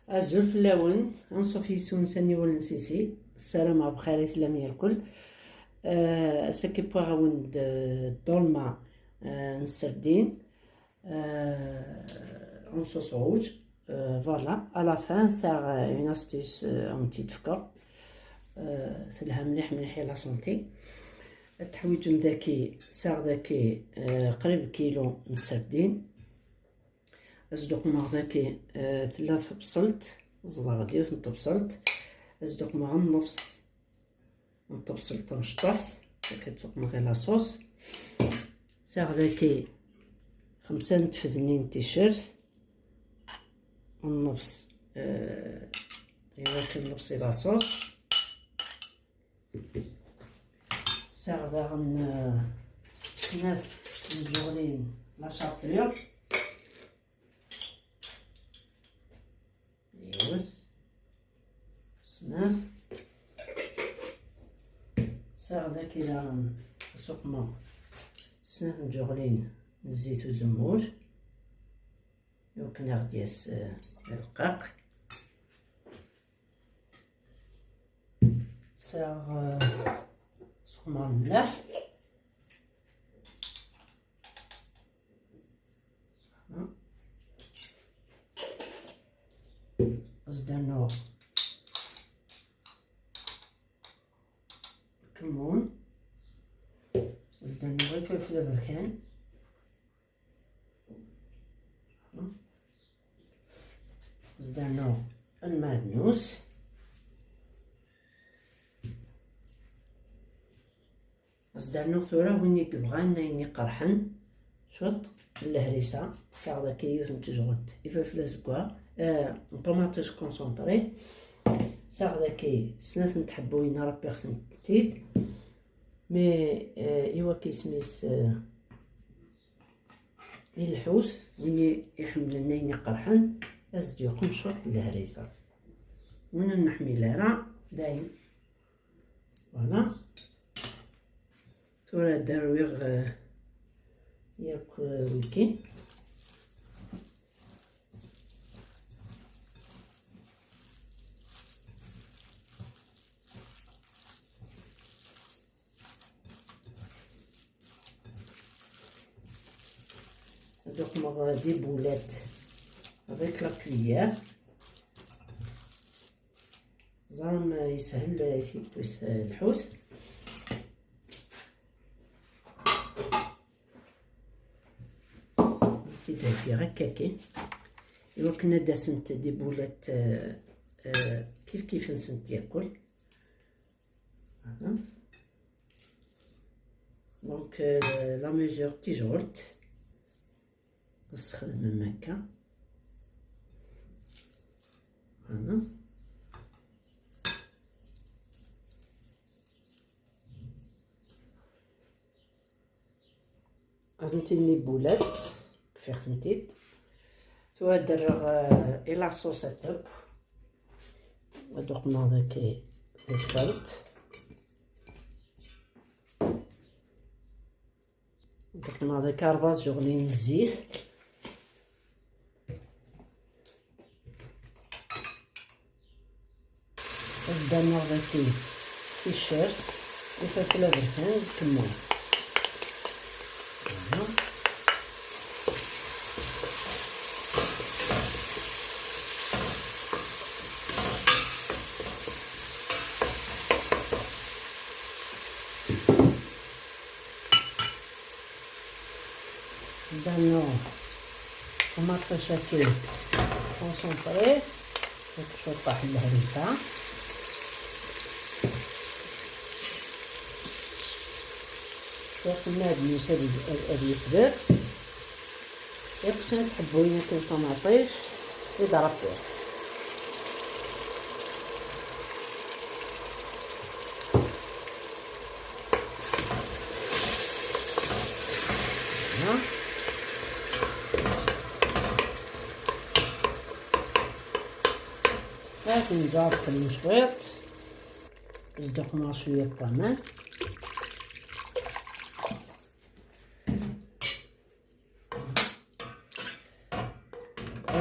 أزول في اللون أنصفي سونساني ولا نسيسي السلام بخير إسلامي الكل. سكي بوغاوند دولما نسردين en sauce rouge. Voilà, à la fin, sert une astuce en petite fka. سلها مليح مليح على سونتي. التحويج مداكي ساغ داكي قريب كيلو من السردين. أصدق مع ذاكي ثلاث بصلت زغادي نطبصلت. أصدق مع النص نطبصلت مشطوحت كتسوق من غير لاصوص. ساغ ذاكي 5 نتفذنين تيشيرت النفس يمكن نفسي لاصوص. ساغ داغن ثلاث مجغلين لا شابلور يوث سناث. ساغ داكي داغن سقمة سناث مجغلين الزيت والزمور يمكن غدياس الرقاق. ساغ سقمة الملاح زدانو كمون زدانو غير فلفل بركان زدانو المعدنوس زدانو ثورة ويني كبغان نايني قرحن شوط الهريسة ساغ داكي يوث نتجغد الفلفل زكوا طوماطيش كونسونطري. ساغ داكي سناث نتحبوين ربي خصن تيت مي إوا كيسميس الحوت ويني يحمل نايني قرحن أزد يقوم شوط الهريسة من نحمي راه دايم. فوالا ثورة دارويغ ياك ويكي هادوك مغادي بولات avec la cuillère زعما يسهل يسيبوس الحوت. نزيدها فيه هكاكي إوا كنا داسنت دي بولات كيف نسنت ياكل. فوالا دونك لا ميجور تيجولت نسخن من هكا. فوالا غنتيني بولات كيف خنتيت توا درغ إلا صوص التوب ودوقنا ذاكي الفلت دوقنا ذاك 4 جغلين الزيت ودرنا ذاكي تيشيرت وفلفل بركان كمون. دانو طماطة شاكي كونسونطري شوط طاح الهريسة. شوط المعدنوس هادي يتباكس ياكسنا تحبو ياكل طماطيش يضرب فيه. صافي نجار في المشويط نزدقنا شوية طماط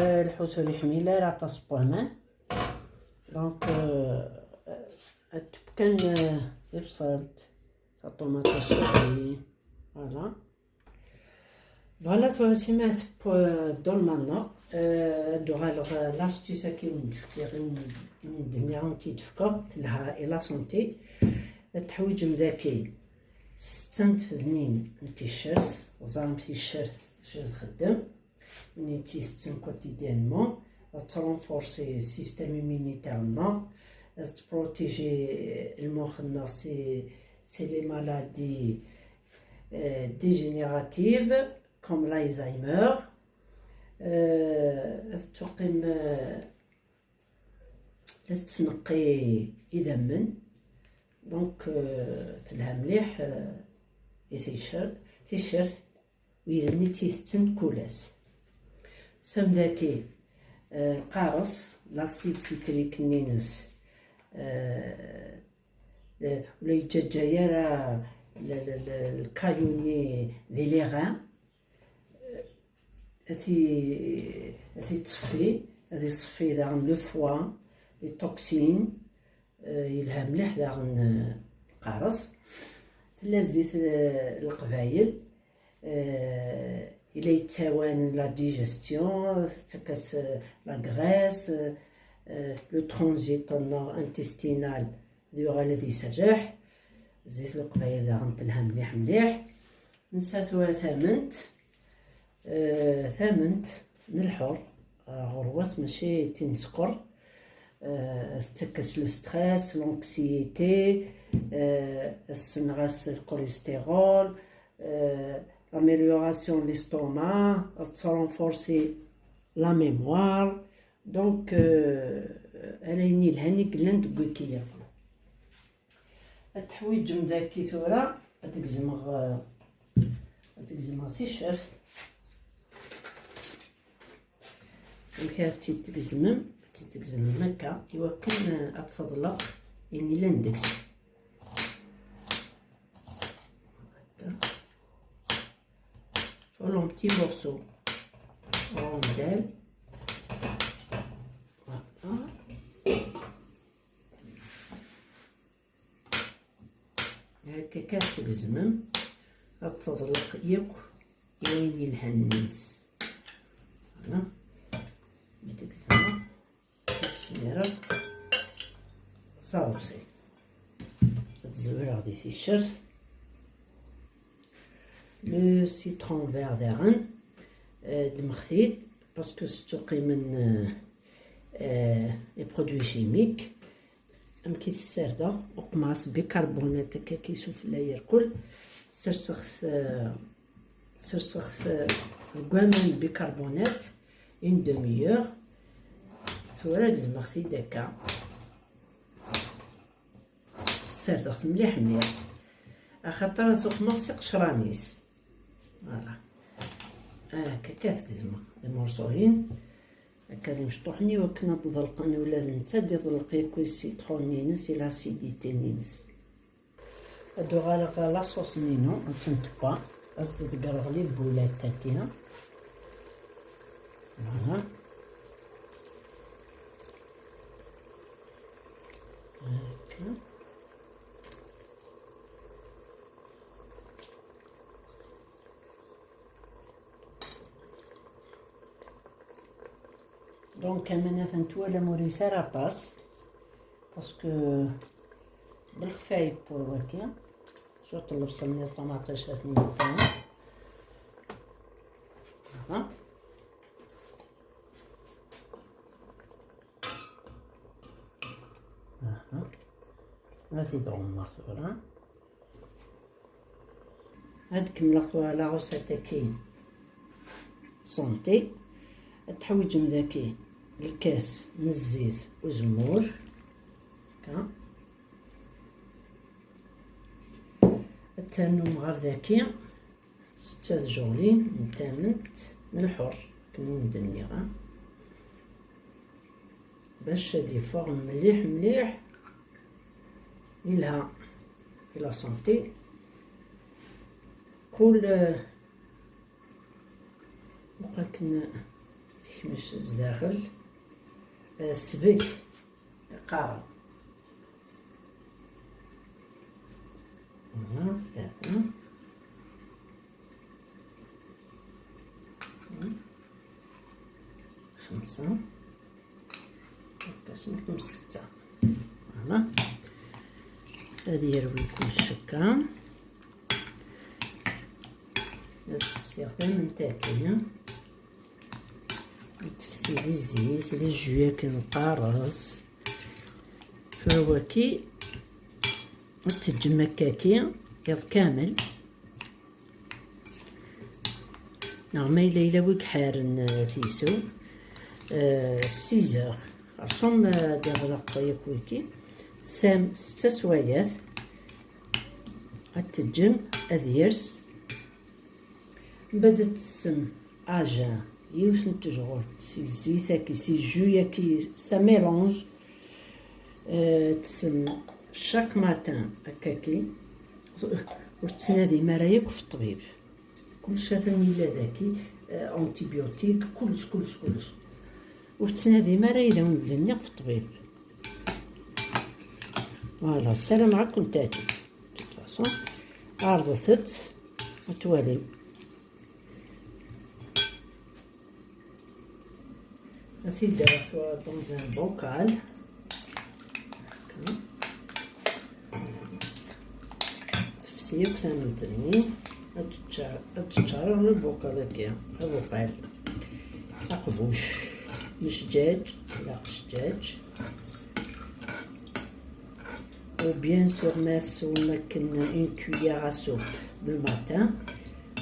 الحوت الحميلة راه تصبومان دونك كان زي بصلت طوماطة الشرقي فوالا تواسيمات دول مانا دوغ الوغ لاستيس كي ونتفكر ندنيا ونتيتفكر تلها إلا سونتي التحويج مذاكي 6 تفذنين تيشيرت زعما تيشيرت شو تخدم مني تيستن كوتيديانمون ترونفورسي السيستم إيميني تاعنا تبروتيجي المخنا سي لي مالادي ديجينيراتيف كوم لايزايمر تقيم تنقي إذا من دونك تلها مليح تيشيرت وإذا مني تيستن كولاس سمداكي القارص لاسيد سيتريك نينس ولا يتجايا راه الكايوني دي ليغان هاتي تصفي هاتي تصفي داغن لو فوا لي توكسين يلها مليح داغن القارص تلا زيت القبايل إلا يتوان لا ديجستيون تكاس لا غريس لو ترانزيت انتستينال ديوغ الذي يسرح زيت القبايل داغن تلها مليح مليح نساتوها ثامنت نلحر غروات ماشي تنسكر تكس لو ستريس لونكسيتي السنغاس الكوليسترول l'amélioration de l'estomac, ça renforce la mémoire. Donc, elle est nil هنيك لن تقولكيا التحويج مداكي ثورة تقزمغ تيشيرت وكي تقزمم هكا يوكل أتفضلق يعني لندكس un petit morceau en rondelle. Voilà. هكا كتقزمم غتضلق ياك يوين الهنيس فوالا بتقزمها كتسميرا صافي تزور غادي تيشيرت le citron vert داغن المختيد باسكو ستوقي من لي برودوي شيميك كي تسردا وقماص بيكربونات هكا كيسوفلا يركل سرسخت كوامان بيكربونات اون دوميور ثورا كزمختي داكا سردخت مليح مليح اخاطر ثوقماص قشرانيس فوالا هكا كتكزمه المرصوعين هكا لي مشطوحني وكنا تضلقني ولا نتا ديضلقي كوي السيترون نينس لاسيديتي نينس هادو غالق لاصوص نينو نتنتبا قصدي تقرغ لي البولات تاعتيها فوالا هكا دونك امانة نتوالى موريسا راباس باسكو بالخفايب بورواكي شو طلب صلني الطماطيش ثاني نتاعو ها هاتي دوم مغسولة هاد كملق لاغوسا تاكي سونتي تحويج مذاكي الكاس من الزيت وزمور هكا التانوم غير ذاكي 6 جولين نتامنت نلحر كما ندني باش دي فورم مليح مليح لها لا سونتي كل بقاك تكمش زداخل السبك قارب. هنا 3 5 باش نكون 6. فوالا هادي يروي لكم الشكا. باستخدام التاكينة تفسي الزيت لي جويه كنقارص فهو كي تتجمع كاكي يض كامل. نعمة إلا ويك حارن تيسو 6 خرصهم دغلق يكويكي سام 6 سوايات غتتجم أذيرس بدات تسم أجا يوث نتجغل سي زيت كي سي جويا كي سا ميلونج تسم شاك ماتان هكاكي وتنادي مرايك في الطبيب كلش ثاني لا داكي انتيبيوتيك كلش وتنادي مرا إذا ولدني في الطبيب. فوالا السلام عليكم تاتي فاصون عرضت وتوالي غتبدا دون ان بوكال تفسيك ثاني تشعر البوكال هكايا البوكال أقبوش الشجاج لا الشجاج وبيان سور ناسو نكن اون كويير ا سوب لو ماتان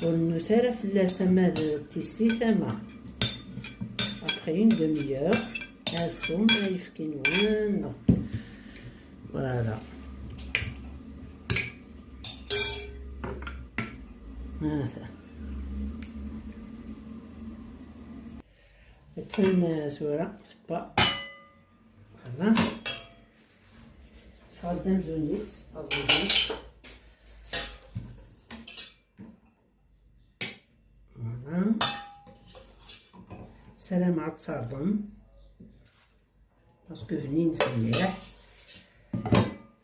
ونثار فلاس ماذا تيسي ثما ابخي اون دميور اسوم يفكين وين فوالا هذا تن ثورة با فوالا خدام زونيكس أزونيكس فوالا سلام عاد صابون باسكو بنين مليح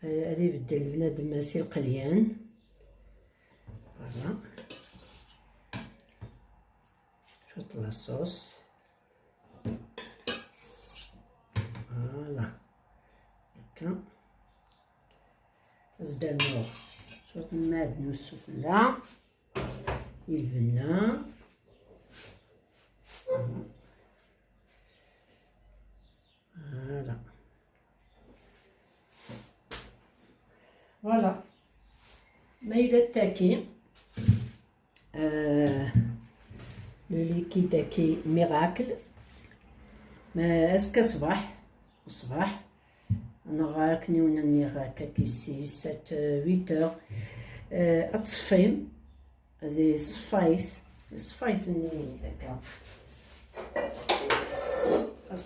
هادي يبدل بنادم ماسي القليان فوالا شوط لاصوص فوالا هكا زدنا شوط المعدن والسفلى البنة فوالا مايلة تاكي لو ليكيد تاكي ميراكل ما اسكا صباح انا غاكني ونني غاكا كي 6 7 8 اتصفيم هذه صفايثني هكا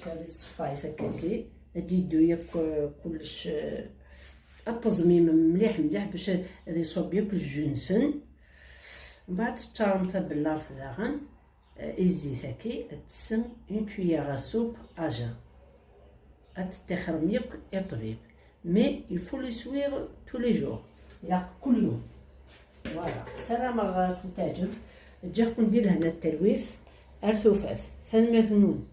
هذه صفايث هكاكي هادي يدو كلش التصميم مليح باش هادي يصوب ياكل الجنسن من بعد تشارمتها بالارض داغن الزيت هكي تسم اون كويير سوب اجا تتخر ميك يا طبيب مي يفو لي سويغ تو لي جور يا كل يوم. فوالا السلام عليكم تعجب جاكم ندير هنا التلويث ارثوفاث ثاني مثنون